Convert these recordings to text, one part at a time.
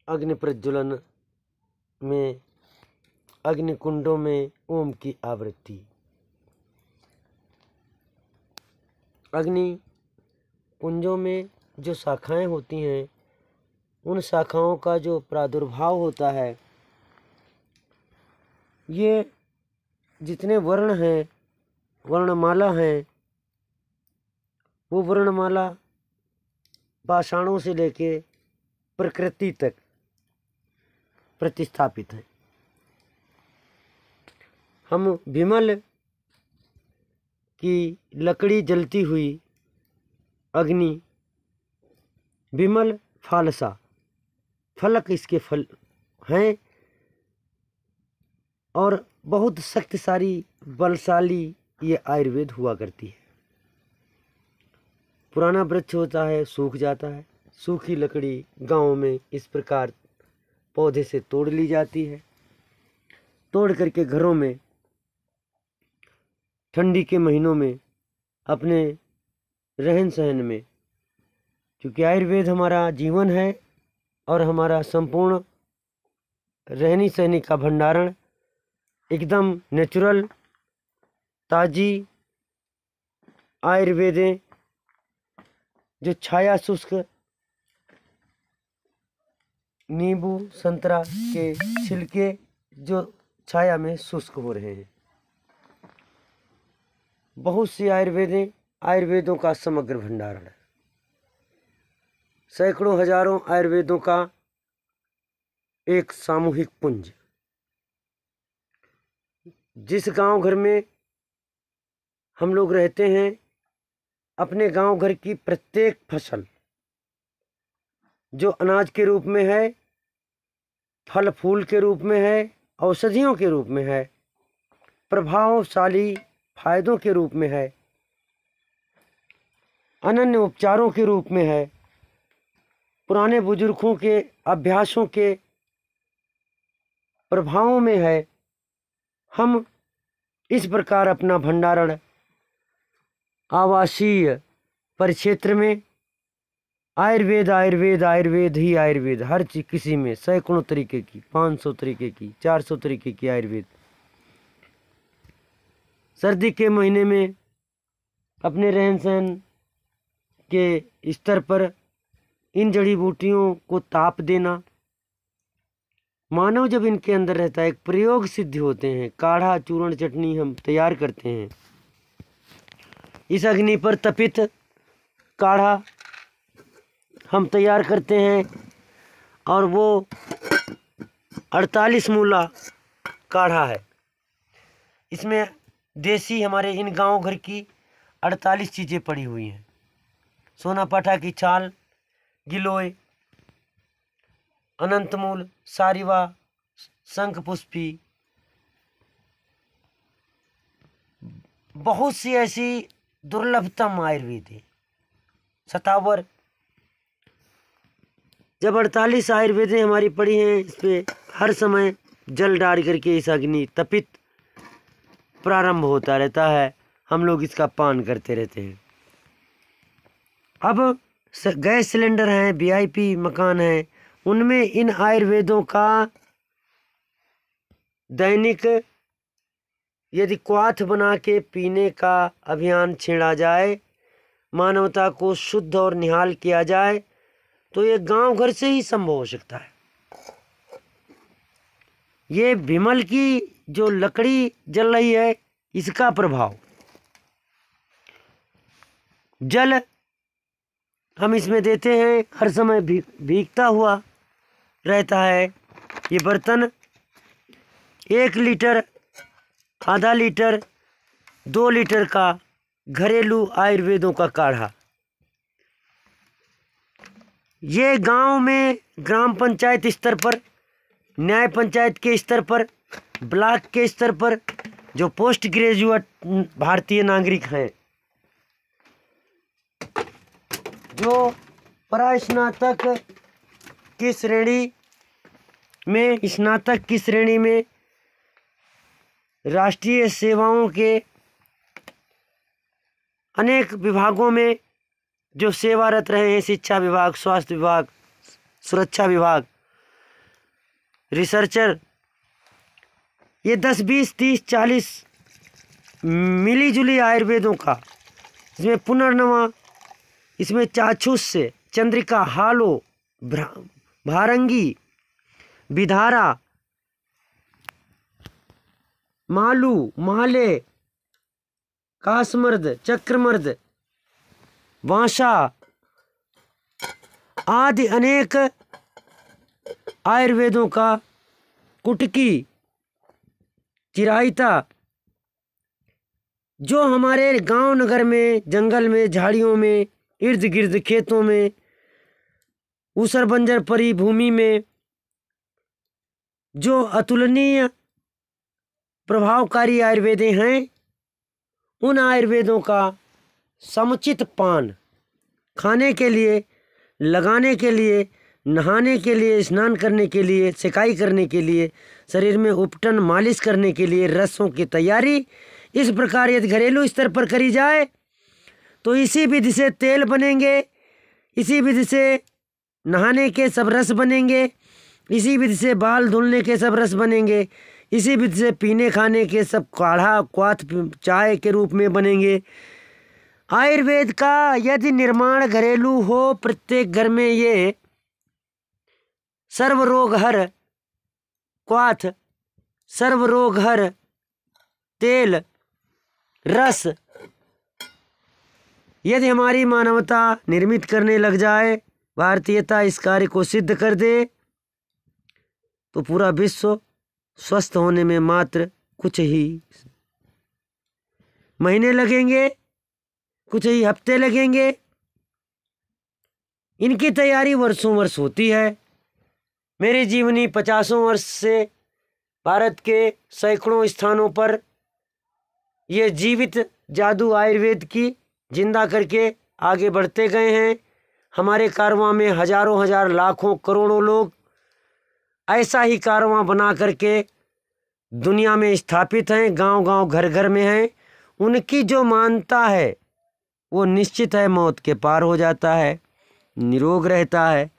अग्नि प्रज्वलन में अग्निकुंडों में ओम की आवृत्ति। अग्नि कुंजों में जो शाखाएं होती हैं, उन शाखाओं का जो प्रादुर्भाव होता है, ये जितने वर्ण हैं, वर्णमाला हैं, वो वर्णमाला पाषाणों से लेके प्रकृति तक प्रतिस्थापित है। हम विमल की लकड़ी जलती हुई अग्नि, विमल फालसा, फलक इसके फल हैं और बहुत शक्तिशाली बलशाली ये आयुर्वेद हुआ करती है। पुराना वृक्ष होता है, सूख जाता है, सूखी लकड़ी गांव में इस प्रकार पौधे से तोड़ ली जाती है। तोड़ करके घरों में ठंडी के महीनों में अपने रहन सहन में, क्योंकि आयुर्वेद हमारा जीवन है और हमारा संपूर्ण रहनी सहनी का भंडारण एकदम नेचुरल ताजी आयुर्वेदें, जो छाया शुष्क नींबू संतरा के छिलके जो छाया में शुष्क हो रहे हैं, बहुत सी आयुर्वेदों का समग्र भंडारण है। सैकड़ों हजारों आयुर्वेदों का एक सामूहिक पुंज। जिस गांव घर में हम लोग रहते हैं, अपने गांव घर की प्रत्येक फसल जो अनाज के रूप में है, फल फूल के रूप में है, औषधियों के रूप में है, प्रभावशाली फायदों के रूप में है, अनन्य उपचारों के रूप में है, पुराने बुजुर्गों के अभ्यासों के प्रभावों में है, हम इस प्रकार अपना भंडारण आवासीय परिक्षेत्र में आयुर्वेद आयुर्वेद आयुर्वेद ही आयुर्वेद, हर चीज किसी में सैकड़ों तरीके की, 500 तरीके की, 400 तरीके की आयुर्वेद। सर्दी के महीने में अपने रहन सहन के स्तर पर इन जड़ी बूटियों को ताप देना, मानव जब इनके अंदर रहता है, एक प्रयोग सिद्ध होते हैं। काढ़ा चूर्ण चटनी हम तैयार करते हैं, इस अग्नि पर तपित काढ़ा हम तैयार करते हैं, और वो 48 मूला काढ़ा है। इसमें देसी हमारे इन गांव घर की 48 चीज़ें पड़ी हुई हैं। सोना पाठा की छाल, गिलोय, अनंतमूल, सारिवा, शंखपुष्पी, बहुत सी ऐसी दुर्लभतम आयुर्वेद है। सतावर जब 48 आयुर्वेदें हमारी पड़ी हैं, इस पे हर समय जल डाल करके इस अग्नि तपित प्रारंभ होता रहता है, हम लोग इसका पान करते रहते हैं। अब गैस सिलेंडर हैं, वीआईपी मकान हैं, उनमें इन आयुर्वेदों का दैनिक यदि क्वाथ बना के पीने का अभियान छेड़ा जाए, मानवता को शुद्ध और निहाल किया जाए, तो ये गांव घर से ही संभव हो सकता है। ये विमल की जो लकड़ी जल रही है, इसका प्रभाव, जल हम इसमें देते हैं, हर समय भीगता हुआ रहता है। ये बर्तन 1 लीटर, आधा लीटर, 2 लीटर का घरेलू आयुर्वेदों का काढ़ा, ये गांव में ग्राम पंचायत स्तर पर, न्याय पंचायत के स्तर पर, ब्लॉक के स्तर पर जो पोस्ट ग्रेजुएट भारतीय नागरिक हैं, जो परास्नातक की श्रेणी में, स्नातक की श्रेणी में, राष्ट्रीय सेवाओं के अनेक विभागों में जो सेवारत रहे हैं, शिक्षा विभाग, स्वास्थ्य विभाग, सुरक्षा विभाग, रिसर्चर ये 10, 20, 30, 40 मिली जुली आयुर्वेदों का, इसमें पुनर्नवा, इसमें चाक्षुष, चंद्रिका, हालो, भारंगी, विधारा, मालू, माले, कासमर्द, चक्रमर्द, वांशा आदि अनेक आयुर्वेदों का, कुटकी, चिरायता, जो हमारे गांव नगर में, जंगल में, झाड़ियों में, इर्द गिर्द खेतों में, ऊसर बंजर परी भूमि में जो अतुलनीय प्रभावकारी आयुर्वेदें हैं, उन आयुर्वेदों का समुचित पान खाने के लिए, लगाने के लिए, नहाने के लिए, स्नान करने के लिए, सिकाई करने के लिए, शरीर में उपटन मालिश करने के लिए, रसों की तैयारी इस प्रकार यदि घरेलू स्तर पर करी जाए तो इसी विधि से तेल बनेंगे, इसी विधि से नहाने के सब रस बनेंगे, इसी विधि से बाल धुलने के सब रस बनेंगे, इसी विधि से पीने खाने के सब काढ़ा, क्वाथ, चाय के रूप में बनेंगे। आयुर्वेद का यदि निर्माण घरेलू हो, प्रत्येक घर में ये सर्वरोग हर क्वाथ, सर्वरोग हर तेल, रस यदि हमारी मानवता निर्मित करने लग जाए, भारतीयता इस कार्य को सिद्ध कर दे, तो पूरा विश्व स्वस्थ होने में मात्र कुछ ही महीने लगेंगे, कुछ ही हफ्ते लगेंगे। इनकी तैयारी वर्षों वर्ष होती है। मेरी जीवनी 50 वर्ष से भारत के सैकड़ों स्थानों पर ये जीवित जादू आयुर्वेद की जिंदा करके आगे बढ़ते गए हैं। हमारे कारवां में हजारों हजार, लाखों, करोड़ों लोग ऐसा ही कारवां बना करके दुनिया में स्थापित हैं, गांव गांव, घर घर में हैं। उनकी जो मानता है वो निश्चित है मौत के पार हो जाता है, निरोग रहता है,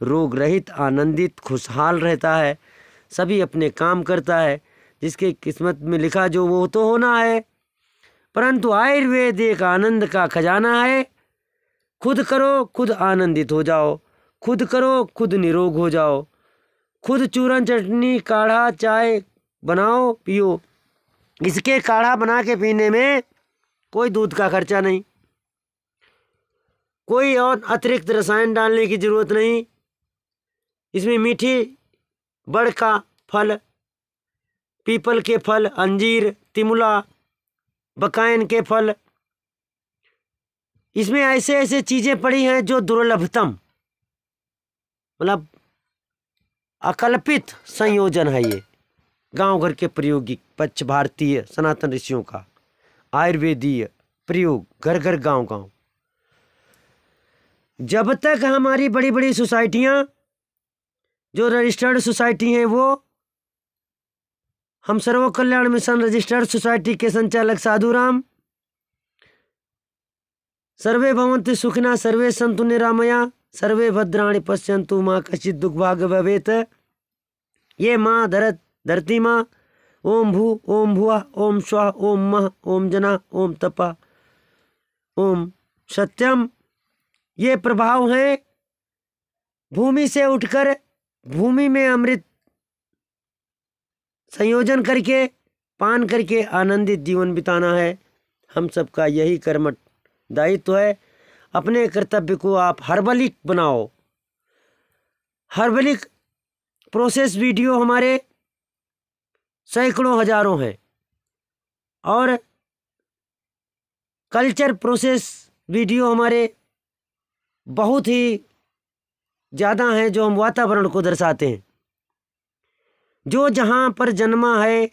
रोग रहित, आनंदित, खुशहाल रहता है, सभी अपने काम करता है, जिसके किस्मत में लिखा जो वो तो होना है। परंतु आयुर्वेद एक आनंद का खजाना है। खुद करो, खुद आनंदित हो जाओ, खुद करो, खुद निरोग हो जाओ, खुद चूरन, चटनी, काढ़ा, चाय बनाओ, पियो। इसके काढ़ा बना के पीने में कोई दूध का खर्चा नहीं, कोई और अतिरिक्त रसायन डालने की जरूरत नहीं। इसमें मीठी बड़ का फल, पीपल के फल, अंजीर, तिमुला, बकायन के फल, इसमें ऐसे ऐसे चीजें पड़ी हैं जो दुर्लभतम, मतलब अकल्पित संयोजन है। ये गांव घर के प्रायोगिक पक्ष भारतीय सनातन ऋषियों का आयुर्वेदीय प्रयोग, घर घर, गांव गांव। जब तक हमारी बड़ी बड़ी सोसाइटियां जो रजिस्टर्ड सोसाइटी हैं, वो हम सर्व कल्याण मिशन रजिस्टर्ड सोसाइटी के संचालक साधुराम, सर्वे भवन्तु सुखिनः, सर्वे सन्तु निरामया, सर्वे भद्राणि पश्यन्तु मा कश्चित् दुर्भाग्य भवेत्। ये माँ धरती माँ, ओम भू, ओम भुवः, ओम स्वः, ओम मः, ओम जनः, ओम तपः, ओम सत्यम, ये प्रभाव हैं भूमि से उठकर भूमि में अमृत संयोजन करके, पान करके आनंदित जीवन बिताना है। हम सबका यही कर्मठ दायित्व है। अपने कर्तव्य को आप हर्बलिक बनाओ। हर्बलिक प्रोसेस वीडियो हमारे सैकड़ों हजारों हैं, और कल्चर प्रोसेस वीडियो हमारे बहुत ही ज़्यादा हैं, जो हम वातावरण को दर्शाते हैं। जो जहाँ पर जन्मा है,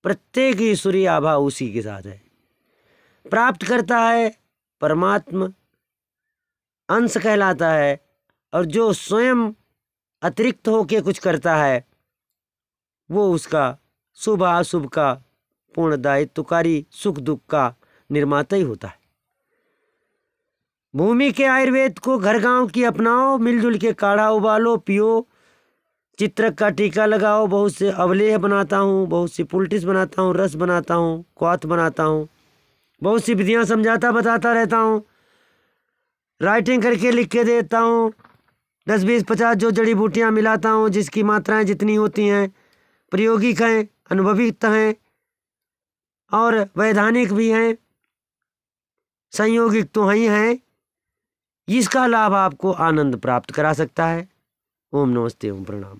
प्रत्येक ईश्वरीय आभा उसी के साथ है। प्राप्त करता है परमात्मा अंश कहलाता है, और जो स्वयं अतिरिक्त होके कुछ करता है वो उसका शुभ अशुभ का पूर्ण दायित्वकारी, सुख दुख का निर्माता ही होता है। भूमि के आयुर्वेद को घर गांव की अपनाओ, मिलजुल के काढ़ा उबालो, पियो, चित्रक का टीका लगाओ। बहुत से अवलेह बनाता हूँ, बहुत सी पुलटिस बनाता हूँ, रस बनाता हूँ, क्वाथ बनाता हूँ, बहुत सी विधियाँ समझाता बताता रहता हूँ, राइटिंग करके लिख के देता हूँ। 10 20 50 जो जड़ी बूटियाँ मिलाता हूँ, जिसकी मात्राएं जितनी होती हैं, प्रायोगिक हैं, अनुभवित हैं और वैधानिक भी हैं, संयोगिक तो ही हैं। इसका लाभ आपको आनंद प्राप्त करा सकता है। ओम नमस्ते, ओम प्रणाम।